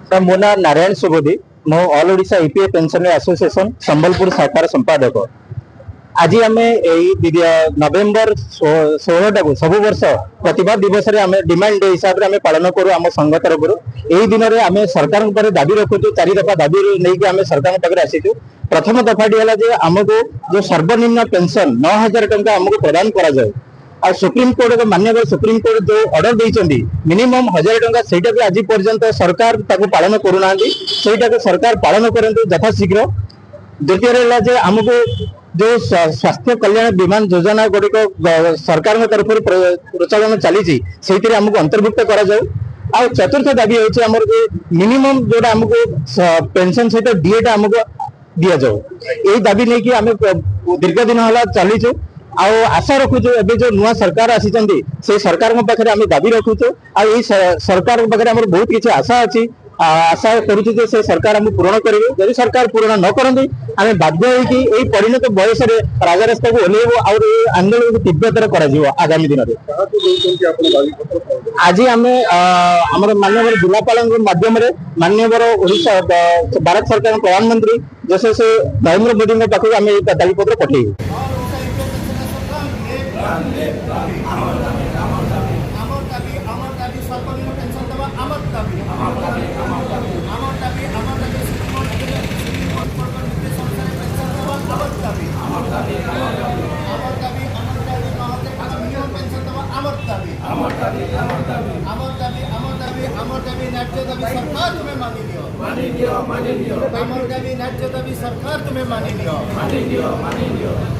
Sir मो ना नारायण सुबोधी मो all Odisha EPF pension association Sambalpur शाखार संपादक। आज आम नवेम्बर 16 को सब वर्ष प्रतिभा दिवस डिमांड डे हिसाब से पालन करूँ आम संघ तरफ। यही दिन में आम सरकार दाबी रखुचु 4 दफा दाबी नहीं आम सरकार पाखे आसीचु। प्रथम दफाटी है आमको जो सर्वनिम्न पेंशन 9000 टंका आमको प्रदान करा जाए। आ सुप्रीम कोर्ट मान्यवर सुप्रीम कोर्ट जो ऑर्डर देइचंदी मिनिमम 1000 टंका सेटा भी आज पर्यंत सरकार ताको पालन करूना सेटा को सरकार पालन करंतु यथाशीघ्र। द्वितीय रहा जे आमको जो स्वास्थ्य कल्याण बीमा योजना गुड़िक सरकार तरफ प्रचलन चली आमको अंतर्भुक्त करा जाऊ। आ चतुर्थ दाबी होची हमर जे मिनिमम जोटा आमको पेंशन सहित डीएटा आमको दिया जाऊ। यही दाबी नहीं कि आम दीर्घ दिन हला चलीचु। आशा रखुचु एबे जो नुआ सरकार आसी से सरकार पाखे आम दाबी रखुचु। आई सरकार पाखे आम बहुत किसी आशा अच्छी आशा करुचु जे से सरकार आम पूरण करेंगे। जदि सरकार पूरण न करती आम बाध्य होगी परिणत बयस राजरास्ता को ओह्लैबू आंदोलन को तीव्रतर कर आगामी दिन में। आज आम आम माननीय जिलापाल माध्यम माननीय ओडिशा भारत सरकार प्रधानमंत्री जैसे से नरेंद्र मोदी पाखक आम दाबीपत्र पठेबू। सरकार तुम्हें मानी लियो।